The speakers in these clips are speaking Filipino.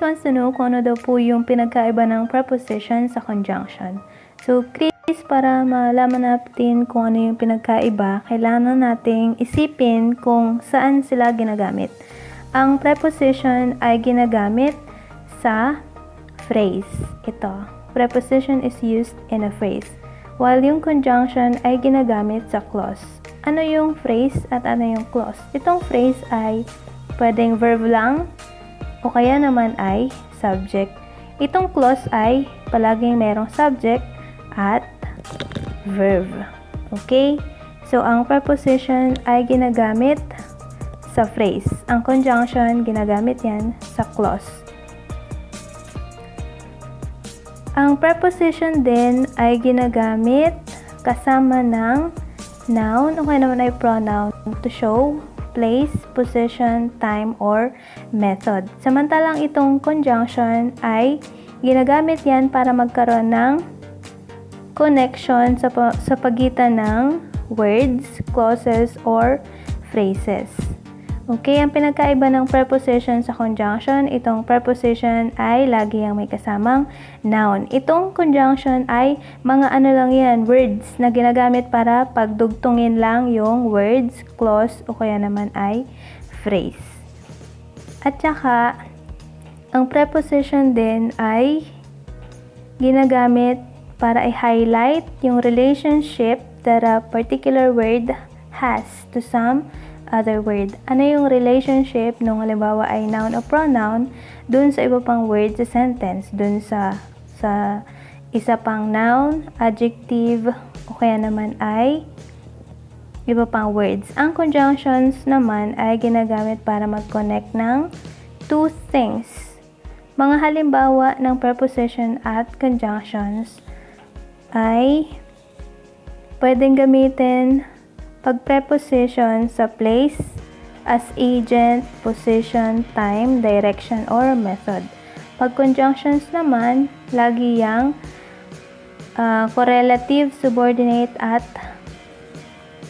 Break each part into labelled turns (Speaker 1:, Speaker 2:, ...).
Speaker 1: wants to know kung ano daw po yung pinagkaiba ng preposition sa conjunction. So, Chris, para malaman natin kung ano yung pinagkaiba, kailangan nating isipin kung saan sila ginagamit. Ang preposition ay ginagamit sa phrase. Ito, preposition is used in a phrase. While yung conjunction ay ginagamit sa clause. Ano yung phrase at ano yung clause? Itong phrase ay pwedeng verb lang o kaya naman ay subject. Itong clause ay palaging merong subject at verb. Okay? So, ang preposition ay ginagamit sa phrase. Ang conjunction, ginagamit yan sa clause. Ang preposition din ay ginagamit kasama ng noun o kaya naman ay pronoun to show place, position, time, or method. Samantalang itong conjunction ay ginagamit yan para magkaroon ng connection sa pagitan ng words, clauses, or phrases. Okay, ang pinagkaiba ng preposition sa conjunction, itong preposition ay lagi ang may kasamang noun. Itong conjunction ay mga ano lang yan, words na ginagamit para pagdugtungin lang yung words, clause, o kaya naman ay phrase. At saka, ang preposition din ay ginagamit para i-highlight yung relationship that a particular word has to some other word. Ano yung relationship nung halimbawa ay noun o pronoun dun sa iba pang word sa sentence, dun sa isa pang noun, adjective, o kaya naman ay iba pang words. Ang conjunctions naman ay ginagamit para mag-connect ng two things. Mga halimbawa ng preposition at conjunctions ay pwedeng gamitin pag preposition sa place as agent, position, time, direction, or method. Pag conjunctions naman, lagi yang correlative, subordinate, at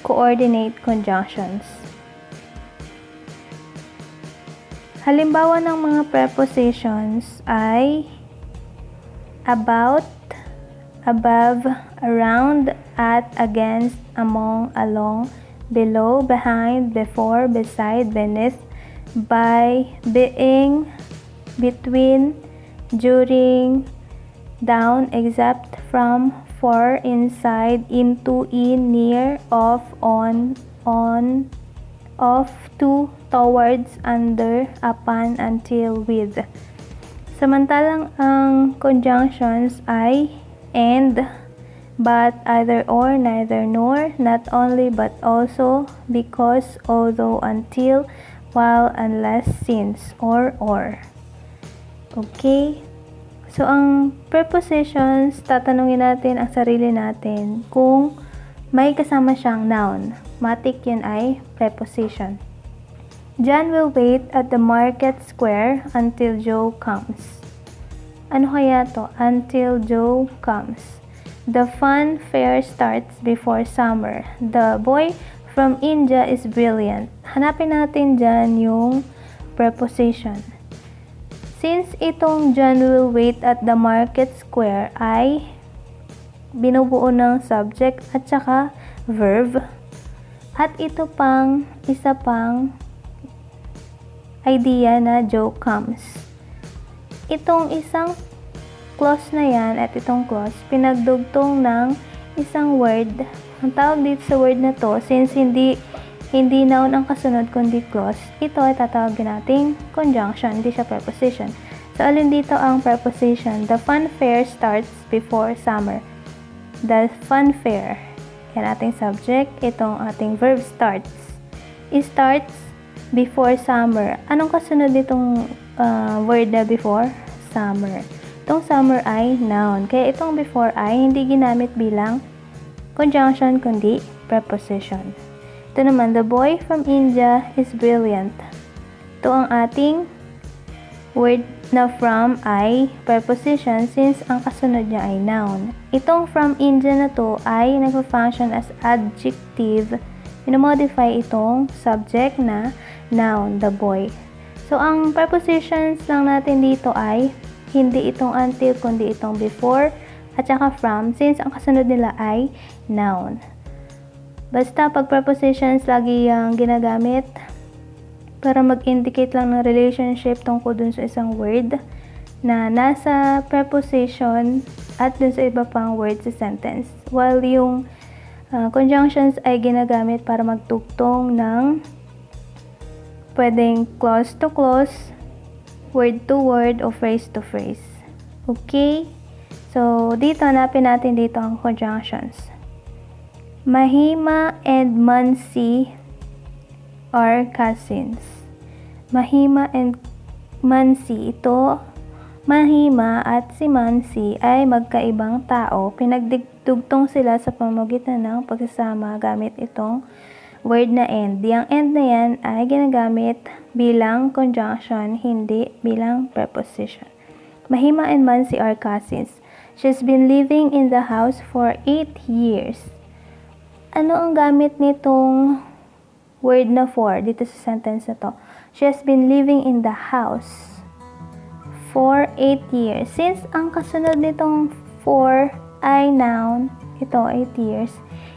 Speaker 1: coordinate conjunctions. Halimbawa ng mga prepositions ay about, above, around, at, against, among, along, below, behind, before, beside, beneath, by, being, between, during, down, except, from, for, inside, into, in, near, off, on, off, to, towards, under, upon, until, with. Samantalang ang conjunctions ay and, but, either or, neither nor, not only but also, because, although, until, while, unless, since, or. Okay? So, ang prepositions, tatanungin natin ang sarili natin kung may kasama siyang noun. Matik yun ay preposition. John will wait at the market square until Joe comes. Ano kaya to? Until Joe comes. The fun fair starts before summer. The boy from India is brilliant. Hanapin natin dyan yung preposition. Since itong John will wait at the market square ay binubuo ng subject at saka verb. At ito pang, isa pang idea na Joe comes. Itong isang clause na yan at itong clause, pinagdugtong ng isang word. Ang tawag dito sa word na to, since hindi noun ang kasunod kundi clause, ito ay tatawagin nating conjunction, hindi siya preposition. So, alin dito ang preposition? The fun fair starts before summer. The fun fair. Yan ating subject. Itong ating verb starts. It starts before summer. Anong kasunod ditong word na before? Summer. Itong summer ay noun. Kaya itong before ay hindi ginamit bilang conjunction kundi preposition. Ito naman, the boy from India is brilliant. Ito ang ating word na from ay preposition since ang kasunod niya ay noun. Itong from India na to ay nagpa-function as adjective. Minamodify itong subject na noun, the boy. So, So, ang prepositions lang natin dito ay hindi itong until, kundi itong before at saka from, since ang kasunod nila ay noun. Basta pag prepositions, lagi yung ginagamit para mag-indicate lang ng relationship tungkol dun sa isang word na nasa preposition at dun sa iba pang word sa sentence. While yung conjunctions ay ginagamit para magtugtong ng pwedeng clause to clause, word to word, o phrase to phrase. Okay? So, dito, hanapin natin dito ang conjunctions. Mahima and Mansi are cousins. Mahima and Mansi, ito, Mahima at si Mansi ay magkaibang tao. Pinagdugtong sila sa pamamagitan ng pagsasama gamit itong word na end. Yung end na yan ay ginagamit bilang conjunction, hindi bilang preposition. Mahima and Mansi are cousins. She's been living in the house for 8 years. Ano ang gamit nitong word na for dito sa sentence na to? She has been living in the house for 8 years. Since ang kasunod nitong for ay noun, ito 8 years,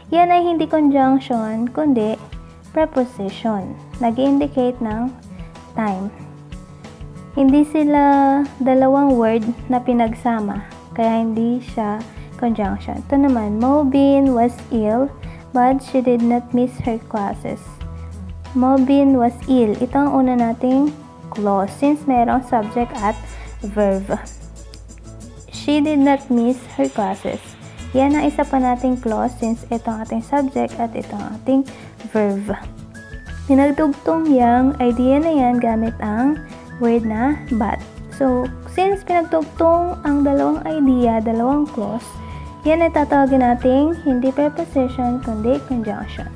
Speaker 1: yan ay hindi conjunction, kundi preposition. Nag-indicate ng time. Hindi sila dalawang word na pinagsama, kaya hindi siya conjunction. Ito naman, Mobin was ill, but she did not miss her classes. Mobin was ill. Ito ang una nating clause, since merong subject at verb. She did not miss her classes. Yan ang isa pa nating clause, since ito ang ating subject at ito ang ating verb. Pinagdugtong yung idea na yan gamit ang word na but. So, since pinagdugtong ang dalawang idea, dalawang clause, yan ay tatawagin nating hindi preposition, kundi conjunction.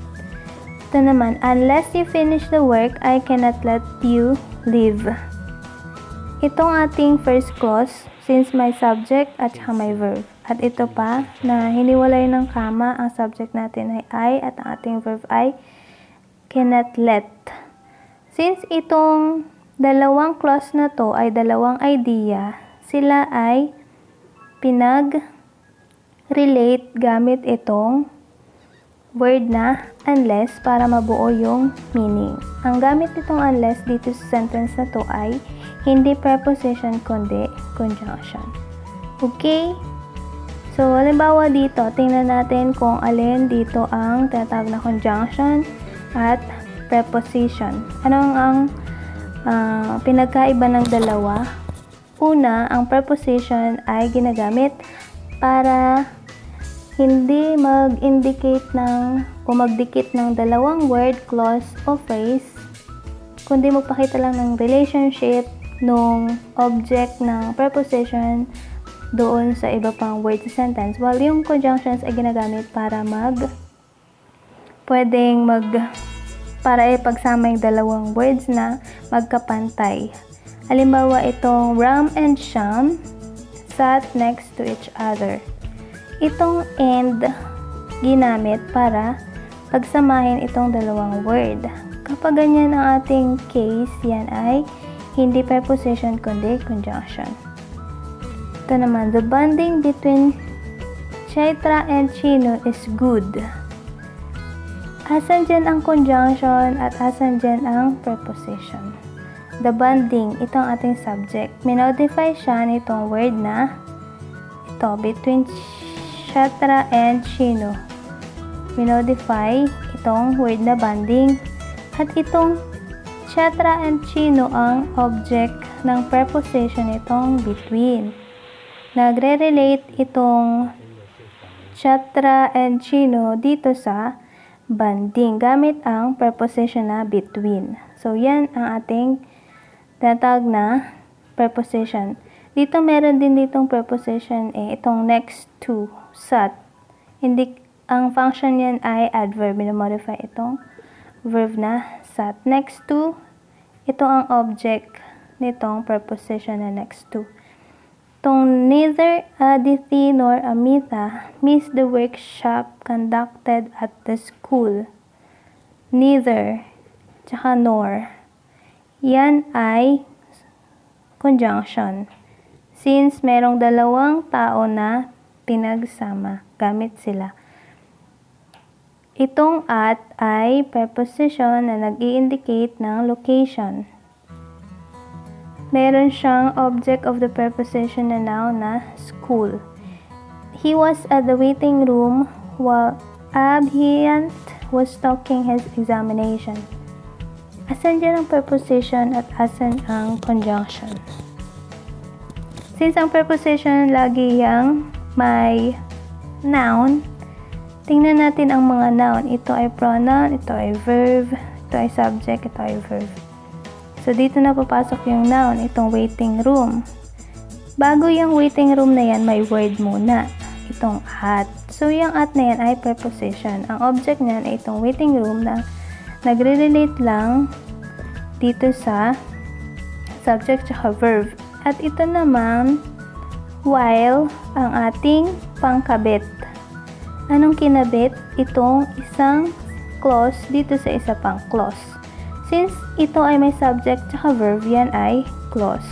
Speaker 1: Ito naman, unless you finish the work, I cannot let you leave. Itong ating first clause, since may subject at saka may verb. At ito pa, na hiniwalay ng kama, ang subject natin ay I at ang ating verb ay cannot let. Since itong dalawang clause na to ay dalawang idea, sila ay pinag-relate gamit itong word na unless para mabuo yung meaning. Ang gamit nitong unless dito sa sentence na to ay hindi preposition kundi conjunction. Okay? So, halimbawa dito, tingnan natin kung alin dito ang tinatawag na conjunction at preposition. Anong ang pinagkaiba ng dalawa? Una, ang preposition ay ginagamit para hindi mag-indicate ng o magdikit ng dalawang word, clause, o phrase, kundi magpakita lang ng relationship nung object ng preposition doon sa iba pang word sa sentence. While yung conjunctions ay ginagamit para para ipagsama yung dalawang words na magkapantay. Halimbawa, itong Ram and Sham sat next to each other. Itong and ginamit para pagsamahin itong dalawang word. Kapag ganyan ang ating case, yan ay hindi preposition kundi conjunction. Ito naman, the bonding between Chaitra and Chino is good. Asan dyan ang conjunction at asan dyan ang preposition? The bonding, itong ating subject. Minodify siya nitong word na ito, between Chaitra and Chino. Minodify itong word na bonding. At itong Chaitra and Chino ang object ng preposition itong between. Nagre-relate itong Chaitra and Chino dito sa bonding gamit ang preposition na between. So, yan ang ating tinatawag na preposition. Dito meron din ditong preposition itong next to, sat. Hindi, ang function yan ay adverb. Minamodify itong verb na sat. Next to, ito ang object nitong preposition na next to. Itong neither Aditi nor Amita missed the workshop conducted at the school. Neither, tsaka nor. yan ay conjunction. Since merong dalawang tao na pinagsama, gamit sila. Itong at ay preposition na nag-i-indicate ng location. Meron siyang object of the preposition na noun na school. He was at the waiting room while Abhiyant was taking his examination. Asan dyan ang preposition at asan ang conjunction? Since ang preposition lagi yang may noun, tingnan natin ang mga noun. Ito ay pronoun, ito ay verb, ito ay subject, ito ay verb. So, dito na papasok yung noun, itong waiting room. Bago yung waiting room na yan, may word muna. Itong at. So, yung at na yan ay preposition. Ang object niyan ay itong waiting room na nagre-relate lang dito sa subject tsaka verb. At ito naman, while ang ating pangkabit. Anong kinabit? Itong isang clause dito sa isa pang clause. Since ito ay may subject tsaka verb, yan ay clause.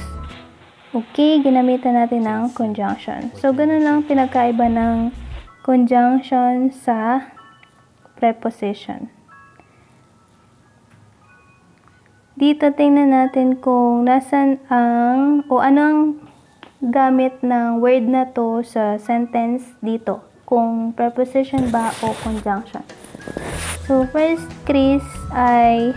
Speaker 1: Okay, ginamitan natin ng conjunction. So, ganun lang pinagkaiba ng conjunction sa preposition. Dito tingnan natin kung nasan ang o anong gamit ng word na to sa sentence dito. Kung preposition ba o conjunction. So, first, Chris ay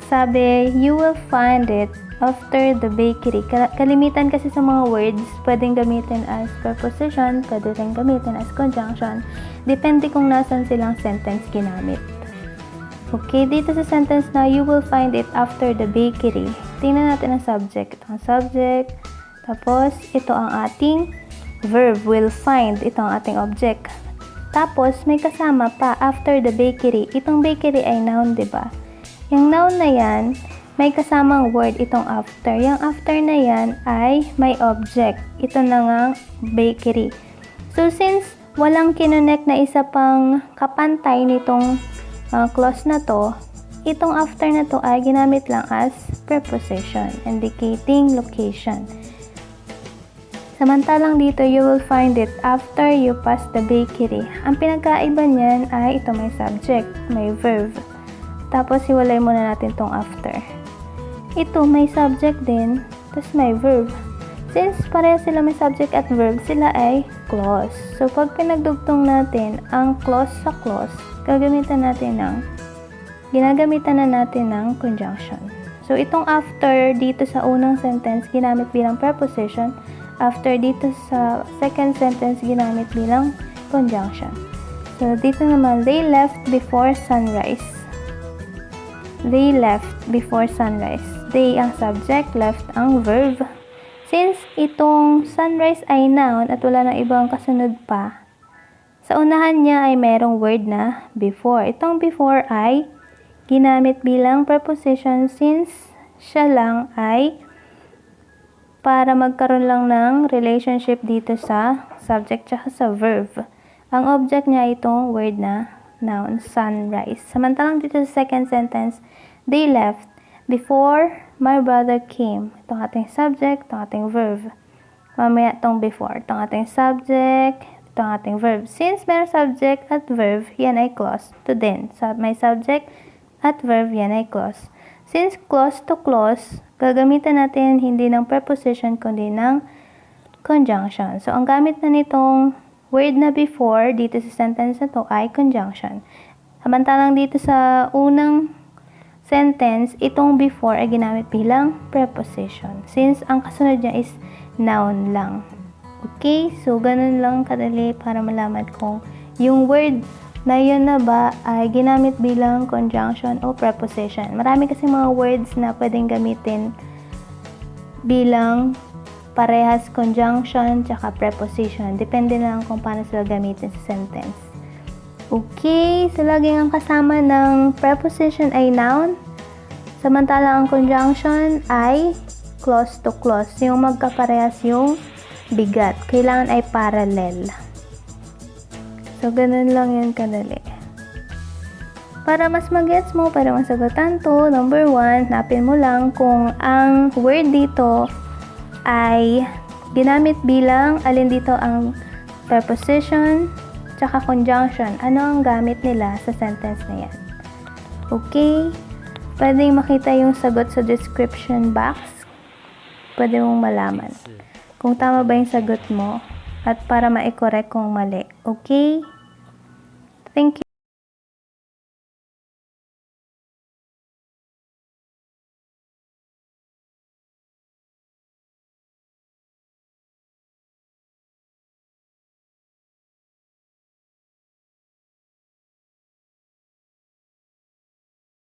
Speaker 1: sabi, you will find it after the bakery. Kalimitan kasi sa mga words, pwedeng gamitin as preposition, pwede rin gamitin as conjunction. Depende kung nasan silang sentence ginamit. Okay, dito sa sentence na, you will find it after the bakery. Tingnan natin ang subject. Ito ang subject. Tapos, ito ang ating verb, will find. Ito ang ating object. Tapos, may kasama pa, after the bakery. Itong bakery ay noun, diba? Yung noun na yan, may kasamang word itong after. Yung after na yan ay may object. Ito na nga bakery. So, since walang kinonect na isa pang kapantay nitong clause na to, itong after na to ay ginamit lang as preposition, indicating location. Samantalang dito, you will find it after you pass the bakery. Ang pinagkaiba niyan ay ito may subject, may verb. Tapos, hiwalay muna natin tong after. Ito, may subject din, tapos may verb. Since pareha sila may subject at verb, sila ay clause. So, pag pinagdugtong natin ang clause sa clause, gagamitan na natin ng conjunction. So, itong after dito sa unang sentence, ginamit bilang preposition. After dito sa second sentence, ginamit bilang conjunction. So, dito naman, they left before sunrise. They left before sunrise. They ang subject, left ang verb. Since itong sunrise ay noun at wala nang ibang kasunod pa, sa unahan niya ay merong word na before. Itong before ay ginamit bilang preposition since siya lang ay para magkaroon lang ng relationship dito sa subject tsaka sa verb. Ang object niya ay itong word na noun, sunrise. Samantalang dito sa second sentence, they left before my brother came. Itong ating subject, itong ating verb. Mamaya itong before. Itong ating subject, itong ating verb. Since may subject at verb, yan ay clause. Ito din. May subject at verb, yan ay clause. Since clause to clause, gagamitan natin hindi ng preposition kundi ng conjunction. So, ang gamit na nitong word na before dito sa sentence na to ay conjunction. Samantalang dito sa unang sentence, itong before ay ginamit bilang preposition. Since ang kasunod niya is noun lang. Okay? So, ganun lang kadali para malaman kung yung word na yun na ba ay ginamit bilang conjunction o preposition. Marami kasi mga words na pwedeng gamitin bilang parehas conjunction tsaka preposition. Depende na lang kung paano sila gamitin sa sentence. Okay, so laging ang kasama ng preposition ay noun. Samantalang ang conjunction ay clause to clause. Yung magkaparehas yung bigat. Kailangan ay parallel. So, ganun lang yan kadali. Para mas mag-gets mo, para masagutan to, number 1, hanapin mo lang kung ang word dito ay ginamit bilang alin dito ang preposition tsaka conjunction. Ano ang gamit nila sa sentence na yan? Okay? Pwedeng makita yung sagot sa description box. Pwede mong malaman kung tama ba yung sagot mo at para ma-correct kung mali. Okay? Thank you.